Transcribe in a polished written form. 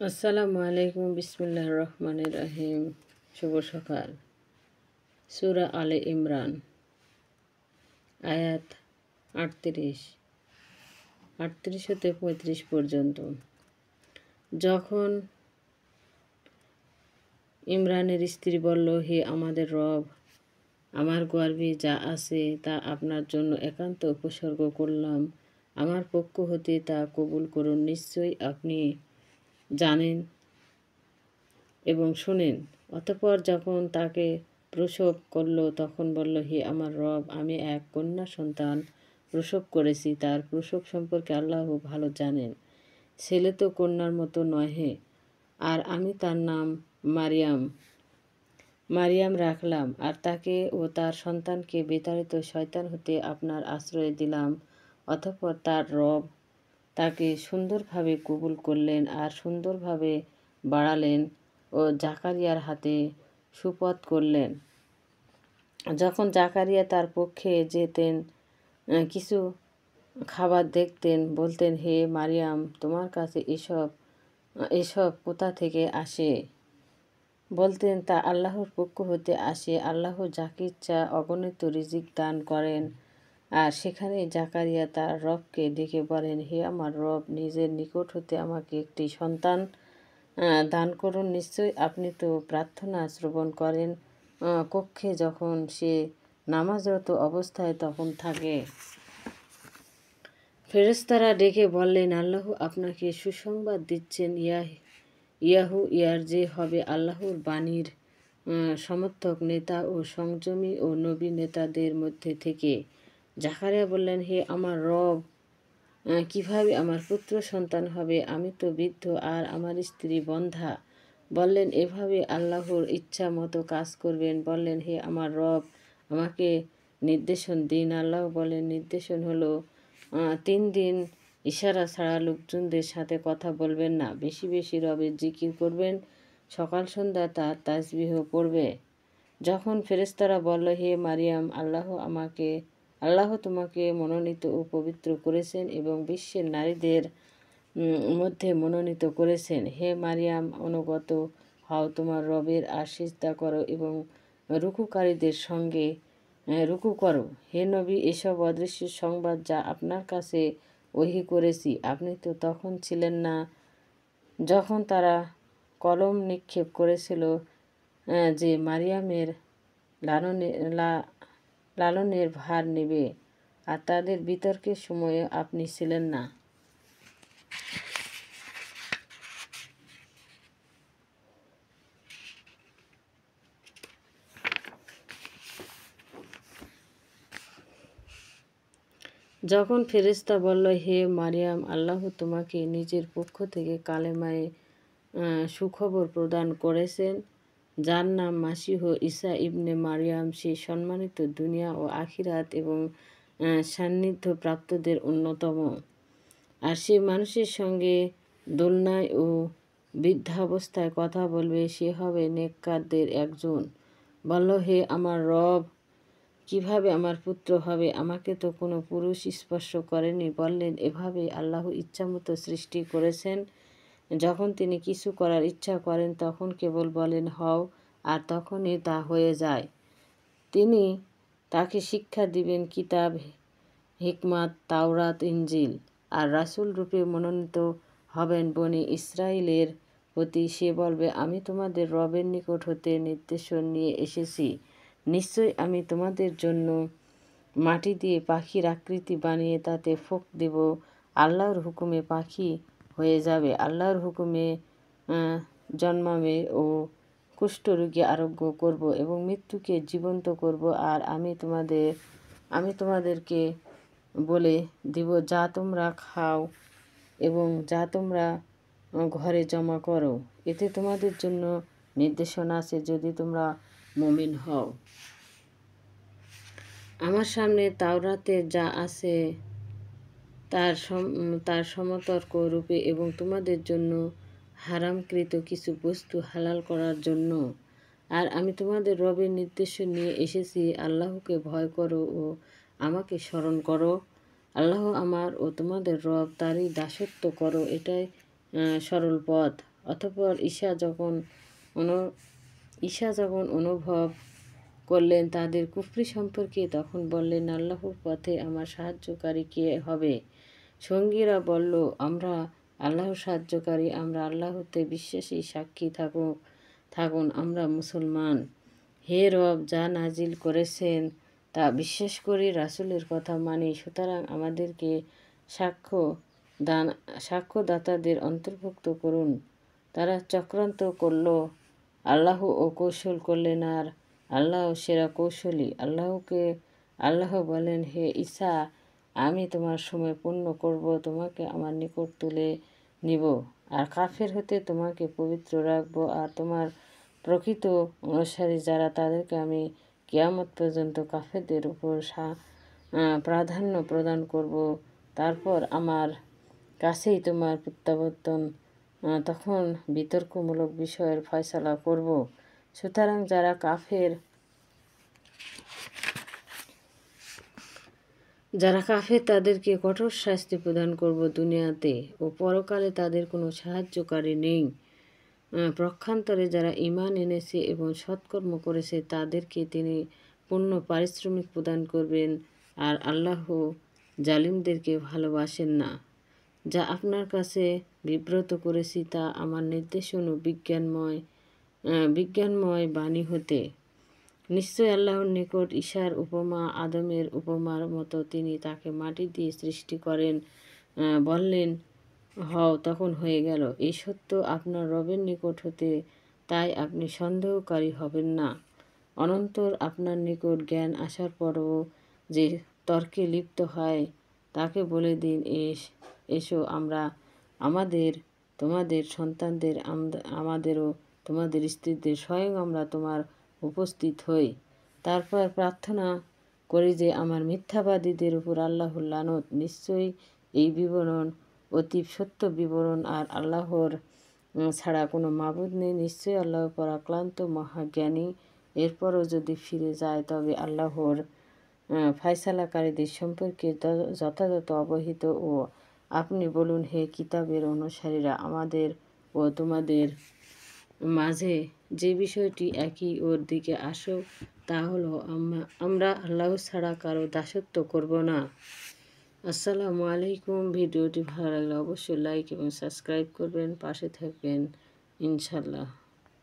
আসসালামু আলাইকুম বিসমিল্লাহির রহমানির রহিম। শুভ সকাল। সূরা আলে ইমরান আয়াত 38 হতে 35 পর্যন্ত। যখন ইমরানের স্ত্রী বলল, হে আমাদের রব, আমার গর্ভে যা আছে তা আপনার জন্য একান্ত উপসর্গ করলাম, আমার পক্ষ হতে তা কবুল করুন। নিশ্চয়ই আপনি জানেন এবং শোনেন। অতঃপর যখন তাকে প্রসব করল তখন বলল, হে আমার রব, আমি এক কন্যা সন্তান প্রসব করেছি। তার প্রসব সম্পর্কে আল্লাহ ভালো জানেন। ছেলে তো কন্যার মতো নহে। আর আমি তার নাম মারিয়াম রাখলাম, আর তাকে ও তার সন্তানকে বিতাড়িত শয়তান হতে আপনার আশ্রয় দিলাম। অতঃপর তার রব তাকে সুন্দরভাবে কবুল করলেন আর সুন্দরভাবে বাড়ালেন ও জাকারিয়ার হাতে সুপথ করলেন। যখন জাকারিয়া তার পক্ষে যেতেন, কিছু খাবার দেখতেন, বলতেন, হে মারিয়াম, তোমার কাছে এসব কোথা থেকে আসে? বলতেন, তা আল্লাহর পক্ষ হতে আসে। আল্লাহ যাকে ইচ্ছা অগণিত রিজিক দান করেন। আর সেখানে জাকারিয়া তার রবকে ডেকে বলেন, হে আমার রব, নিজের নিকট হতে আমাকে একটি সন্তান দান করুন। নিশ্চয়ই আপনি তো প্রার্থনা শ্রবণ করেন কক্ষে যখন সে নামাজরত অবস্থায় তখন থাকে। ফেরেশতারা ডেকে বললেন, আল্লাহ আপনাকে সুসংবাদ দিচ্ছেন, ইয়ার যে হবে আল্লাহর বাণীর সমর্থক, নেতা ও সংযমী ও নবী নেতাদের মধ্যে থেকে। জাকারিয়া বললেন, হে আমার রব, কিভাবে আমার পুত্র সন্তান হবে? আমি তো বৃদ্ধ আর আমার স্ত্রী বন্ধ্যা। বললেন, এভাবে আল্লাহর ইচ্ছা মতো কাজ করবেন। বললেন, হে আমার রব, আমাকে নির্দেশন দিন। আল্লাহ বলেন, নির্দেশন হলো 3 দিন ইশারা ছাড়া লোকজনদের সাথে কথা বলবেন না। বেশি বেশি রবের জিকির করবেন। সকাল সন্ধ্যা তার তাসবিহ পড়বে। যখন ফেরেশতারা বলল, হে মারিয়াম, আল্লাহ তোমাকে মনোনীত ও পবিত্র করেছেন এবং বিশ্বের নারীদের মধ্যে মনোনীত করেছেন। হে মারিয়াম, অনুগত হও তোমার রবের আর সিজদা করো এবং রুকুকারীদের সঙ্গে রুকু করো। হে নবী, এসব অদৃশ্য সংবাদ যা আপনার কাছে ওহী করেছি, আপনি তো তখন ছিলেন না যখন তারা কলম নিক্ষেপ করেছিল যে মারিয়ামের লালনের ভার নেবে, আর তাদের বিতর্কের সময়ে আপনি ছিলেন না। যখন ফেরেশতা বলল, হে মারিয়াম, আল্লাহ তোমাকে নিজের পক্ষ থেকে কালেমায়ে সুখবর প্রদান করেছেন, যার নাম মাসিহ ঈসা ইবনে মারিয়াম। সে সম্মানিত দুনিয়া ও আখিরাত এবং সান্নিধ্য প্রাপ্তদের অন্যতম। আর সে মানুষের সঙ্গে দোলনায় ও বৃদ্ধাবস্থায় কথা বলবে। সে হবে নেককারদের একজন। বলল, হে আমার রব, কিভাবে আমার পুত্র হবে? আমাকে তো কোনো পুরুষ স্পর্শ করেনি। বললেন, এভাবে আল্লাহ ইচ্ছামতো সৃষ্টি করেছেন। যখন তিনি কিছু করার ইচ্ছা করেন তখন কেবল বলেন, হও, আর তখনই তা হয়ে যায়। তিনি তাকে শিক্ষা দিবেন কিতাব, হিকমাত, তাওরাত, ইনজিল, আর রাসূল রূপে মনোনীত হবেন বনি ইসরাইলের প্রতি। সে বলবে, আমি তোমাদের রবের নিকট হতে নির্দেশন নিয়ে এসেছি। নিশ্চয়ই আমি তোমাদের জন্য মাটি দিয়ে পাখির আকৃতি বানিয়ে তাতে ফোঁক দেব। আল্লাহর হুকুমে পাখি হয়ে যাবে, আল্লাহর হুকুমে জন্মাবে ও কুষ্ঠরোগী আরোগ্য করব এবং মৃত্যুকে জীবন্ত করব। আর আমি তোমাদেরকে বলে দিব যা তোমরা খাও এবং যা তোমরা ঘরে জমা করো। এতে তোমাদের জন্য নির্দেশনা আছে যদি তোমরা মুমিন হও। আমার সামনে তাওরাতে যা আছে তার সমতর্ক রূপে এবং তোমাদের জন্য হারামকৃত কিছু বস্তু হালাল করার জন্য। আর আমি তোমাদের রবের নির্দেশন নিয়ে এসেছি, আল্লাহকে ভয় করো ও আমাকে স্মরণ করো। আল্লাহ আমার ও তোমাদের রব, তারই দাসত্ব করো, এটাই সরল পথ। অতঃপর ঈসা যখন অনুভব করলেন তাদের কুফরি সম্পর্কে, তখন বললেন, আল্লাহর পথে আমার সাহায্যকারী কে হবে? সঙ্গীরা বলল, আমরা আল্লাহর সাহায্যকারী, আমরা আল্লাহতে বিশ্বাসী, সাক্ষী থাকুন আমরা মুসলমান। হে রব, যা নাজিল করেছেন তা বিশ্বাস করি, রাসূলের কথা মানি, সুতরাং আমাদেরকে সাক্ষ্যদাতাদের অন্তর্ভুক্ত করুন। তারা চক্রান্ত করল, আল্লাহ ও কৌশল করলেন, আর আল্লাহ সেরা কৌশলী। আল্লাহ বলেন, হে ঈসা, আমি তোমার সময় পূর্ণ করব, তোমাকে আমার নিকট তুলে নিব, আর কাফের হতে তোমাকে পবিত্র রাখব, আর তোমার প্রকৃত অনুসারী যারা তাদেরকে আমি কিয়ামত পর্যন্ত কাফেরদের উপর প্রাধান্য প্রদান করব। তারপর আমার কাছেই তোমার প্রত্যাবর্তন, তখন বিতর্কমূলক বিষয়ের ফয়সালা করব। সুতরাং যারা কাফের তাদেরকে কঠোর শাস্তি প্রদান করব দুনিয়াতে, ও পরকালে তাদের কোনো সাহায্যকারী নেই। পক্ষান্তরে যারা ঈমান এনেছে এবং সৎকর্ম করেছে তাদেরকে তিনি পূর্ণ পারিশ্রমিক প্রদান করবেন, আর আল্লাহ জালিমদেরকে ভালোবাসেন না। যা আপনার কাছে বিব্রত করেছি তা আমার নির্দেশ বিজ্ঞানময় বাণী হতে। নিশ্চয় আল্লাহর নিকট ঈসার উপমা আদমের উপমার মতো, তিনি তাকে মাটি দিয়ে সৃষ্টি করেন, বললেন হও, তখন হয়ে গেল। এই সত্য আপনার রবের নিকট হতে, তাই আপনি সন্দেহকারী হবেন না। অনন্তর আপনার নিকট জ্ঞান আসার পরও যে তর্কে লিপ্ত হয় তাকে বলে দিন, এসো আমরা তোমাদের সন্তানদের, আমাদেরও তোমাদের স্ত্রীদের, স্বয়ং আমরা তোমার উপস্থিত হই। তারপর প্রার্থনা করি যে আমার মিথ্যাবাদীদের উপর আল্লাহর লানত। নিশ্চয়ই এই বিবরণ অতীব সত্য বিবরণ, আর আল্লাহর ছাড়া কোনো মাবুদ নেই। নিশ্চয়ই আল্লাহ পরাক্রান্ত মহাজ্ঞানী। এরপরও যদি ফিরে যায় তবে আল্লাহর ফায়সালাকারীদের সম্পর্কে যথাযথ অবহিত। ও আপনি বলুন, হে কিতাবের অনুসারীরা, আমাদের ও তোমাদের মাঝে যে বিষয়টি একই, ওর দিকে আসো। তা হলো আমরা আল্লাহ ছাড়া কারো দাসত্ব করব না। আসসালামু আলাইকুম। ভিডিওটি ভালো লাগলে অবশ্যই লাইক এবং সাবস্ক্রাইব করবেন, পাশে থাকবেন ইনশাল্লাহ।